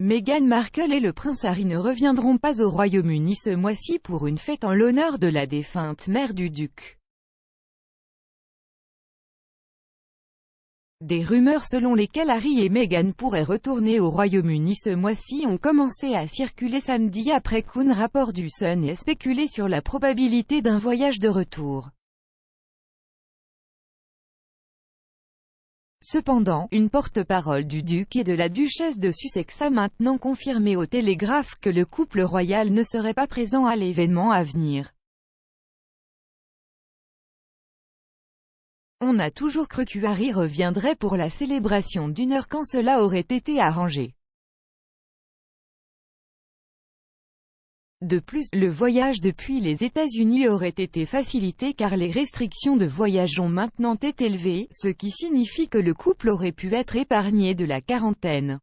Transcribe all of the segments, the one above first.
Meghan Markle et le prince Harry ne reviendront pas au Royaume-Uni ce mois-ci pour une fête en l'honneur de la défunte mère du duc. Des rumeurs selon lesquelles Harry et Meghan pourraient retourner au Royaume-Uni ce mois-ci ont commencé à circuler samedi après qu'un rapport du Sun ait spéculé sur la probabilité d'un voyage de retour. Cependant, une porte-parole du duc et de la duchesse de Sussex a maintenant confirmé au Télégraphe que le couple royal ne serait pas présent à l'événement à venir. On a toujours cru que Harry reviendrait pour la célébration d'1 heure quand cela aurait été arrangé. De plus, le voyage depuis les États-Unis aurait été facilité car les restrictions de voyage ont maintenant été levées, ce qui signifie que le couple aurait pu être épargné de la quarantaine.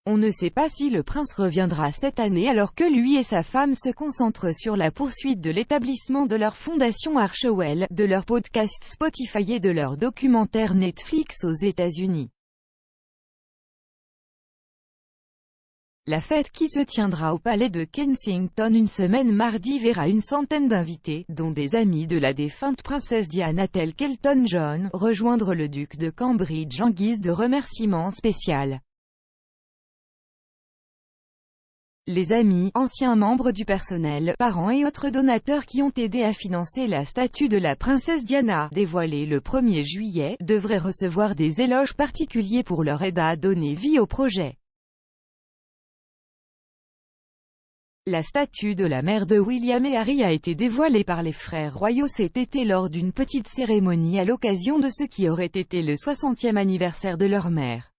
On ne sait pas si le prince reviendra cette année alors que lui et sa femme se concentrent sur la poursuite de l'établissement de leur fondation Archewell, de leur podcast Spotify et de leur documentaire Netflix aux États-Unis. La fête qui se tiendra au palais de Kensington une semaine mardi verra une centaine d'invités, dont des amis de la défunte princesse Diana tels qu'Elton John, rejoindre le duc de Cambridge en guise de remerciement spécial. Les amis, anciens membres du personnel, parents et autres donateurs qui ont aidé à financer la statue de la princesse Diana, dévoilée le 1er juillet, devraient recevoir des éloges particuliers pour leur aide à donner vie au projet. La statue de la mère de William et Harry a été dévoilée par les frères royaux cet été lors d'une petite cérémonie à l'occasion de ce qui aurait été le 60e anniversaire de leur mère.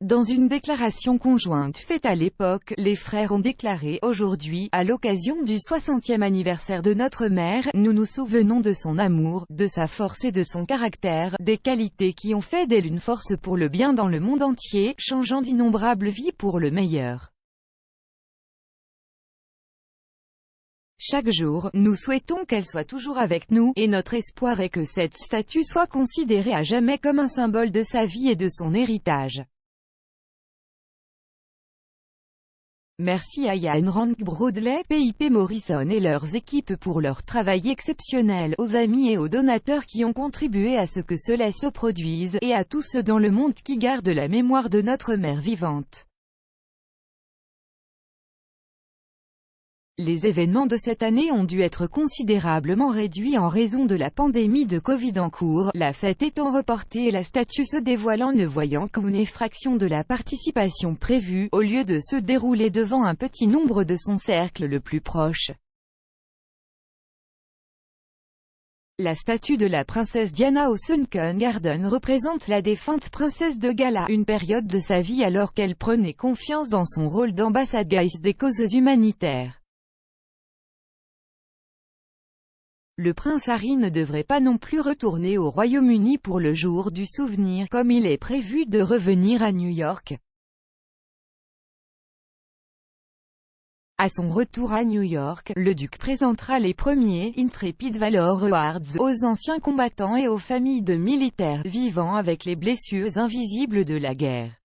Dans une déclaration conjointe faite à l'époque, les frères ont déclaré « Aujourd'hui, à l'occasion du 60e anniversaire de notre mère, nous nous souvenons de son amour, de sa force et de son caractère, des qualités qui ont fait d'elle une force pour le bien dans le monde entier, changeant d'innombrables vies pour le meilleur. Chaque jour, nous souhaitons qu'elle soit toujours avec nous, et notre espoir est que cette statue soit considérée à jamais comme un symbole de sa vie et de son héritage. » Merci à Ian Rank Broadley, PIP Morrison et leurs équipes pour leur travail exceptionnel, aux amis et aux donateurs qui ont contribué à ce que cela se produise, et à tous ceux dans le monde qui gardent la mémoire de notre mère vivante. Les événements de cette année ont dû être considérablement réduits en raison de la pandémie de Covid en cours, la fête étant reportée et la statue se dévoilant ne voyant qu'une effraction de la participation prévue, au lieu de se dérouler devant un petit nombre de son cercle le plus proche. La statue de la princesse Diana au Sunken Garden représente la défunte princesse de Galles, une période de sa vie alors qu'elle prenait confiance dans son rôle d'ambassadrice des causes humanitaires. Le prince Harry ne devrait pas non plus retourner au Royaume-Uni pour le jour du souvenir, comme il est prévu de revenir à New York. À son retour à New York, le duc présentera les premiers Intrepid Valor Awards aux anciens combattants et aux familles de militaires vivant avec les blessures invisibles de la guerre.